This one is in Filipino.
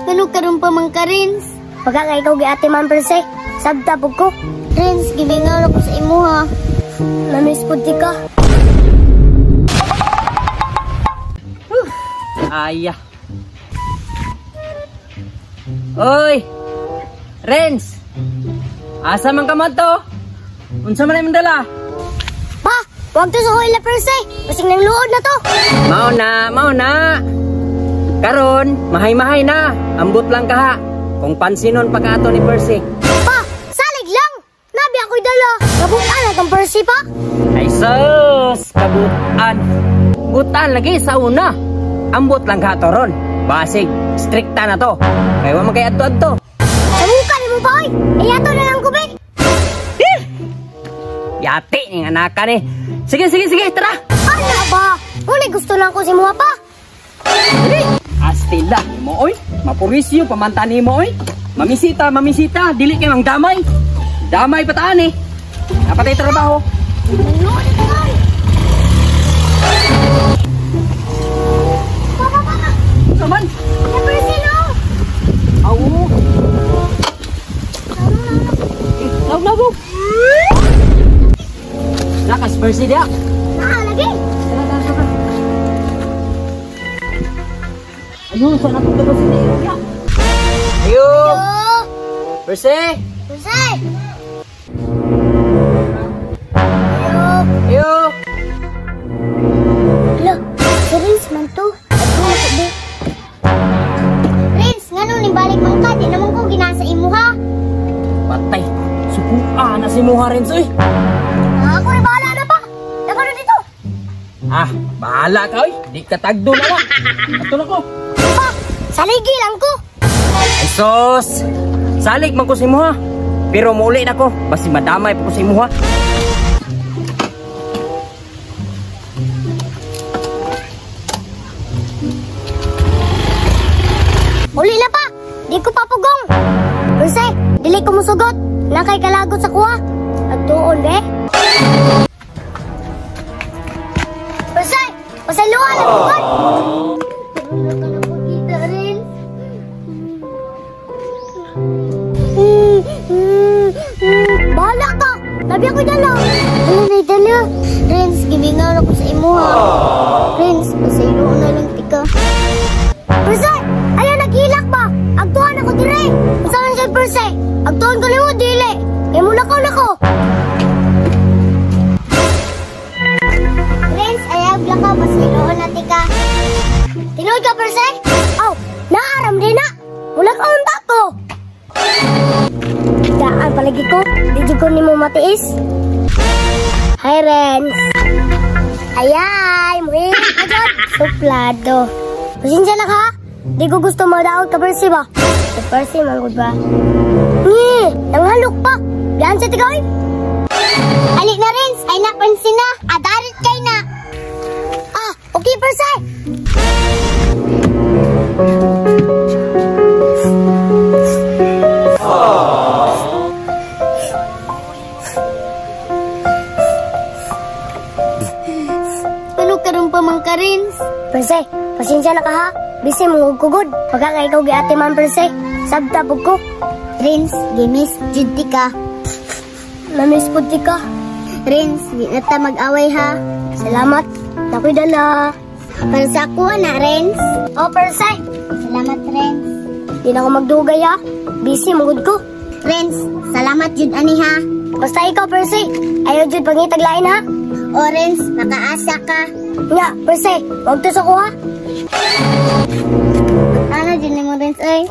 Ano karon pa man ka, Rins? Pagka nga ikaw gi-ate man Perse, sabta po ko. Rins, gilingaw ako sa imo ha. Namiss po di ka. Aya. Oy! Rens! Asa man ka man to? Unsa man ay mandala? Pa! Huwag to sa hoila Perse! Kasing nang luod na to! Mao na! Karon, mahay-mahay na! Ambot lang ka ha! Kung pansinon pa ka ato ni Perse. Pa! Salig lang! Nabi ako'y dala! Kabutan na tong Perse pa! Ay sus! Kabutan! Butan lagi sa una! Ambot lang ka to ron! Basig, strikta na to! Kaya wa magkay adto-adto! Samuka ni mo pa oy! Iyato na lang kubik! Yati ng anakan eh! Sige, tara! Ano ba? Ngunit gusto lang ko si Mua pa! Astila mo oy! Mapurisyo pamantani mo oy! Mamisita! Dili kay mang damay! Damay pataan eh! Napatay trabaho! Nanood ito oy! Papa! Saman! Sa Perse no! Awo! Labo! Lakas Perse dia! Lagi! Tara. Ayun, saan natin dalawa si Nea? Ayun! Perse! Perse! Ayun! Hala, si Rins man to. Rins, nga nung nimbalik man ka, di naman ko ginasa imo ha. Patay! Sukuan na si Muha Renz oy! Ako rin bahala na pa. Dapat na dito. Ah, bahala ka oy! Di ka tagdo na lang! Ato na ko! Pa, saligi lang ko. Ay sos! Salig man ko si Muha! Pero muli na ko, basi madamay po ko si Muha! Uli na pa. Di ko papugong. Perse, dili ko musugot. Nakay kalagot sa kuha. At tuon, be. Perse, pasaluan ang buwan. Kita, Rins. Bahala ka. Nabi ako dala. Ano na dala? Rins, gilingaw ako sa imo ha. Rins, pasaylo na lang tika. Perse, ayaw naghilak ba? Agtuhan ako dire. Saan siya, Perse? Agtuhan ko mo, dili. Kaya mula ko na ko. Rins, ayaw lang ka, pasaylo na tika. Tinood ka, Perse? Aw, naaram din na. Mula ka ang tako. Daan palagi ko. Di jud ko ni mo matiis. Hi, Rens. Ayay, muhilig ka dyan. Suplado. Pasensya na ka. Di ko gusto mo daot ka, Perse ba? Si Perse, manggod ba? Nanghalok pa. Diyan sa tigaw. Alik na, Rins, ay napansin na. Adarit kay na. Ah, okay, Perse. Ano karon pa man ka, Rins? Perse, pasensya na ka ha. Bisi mong kugod. Pagka nga ikaw gi-ate man, Perse, sabta po ko. Rins, gimis, jud tika. Namiss po di ka. Rins, di na ta mag-away ha. Salamat. Nakoy dala. Para sa ako na, Rins. Oh, Perse. Salamat, Rins. Di na ako magdugay ha. Busy, mugod ko. Rins, salamat jud ani ha. Basta ikaw, Perse. Ayaw jud pangitaglain ha. O Rins, makaasa ka. Nga, Perse. Huwag to sa kuha. Ano jud ni mo, Rins, ay?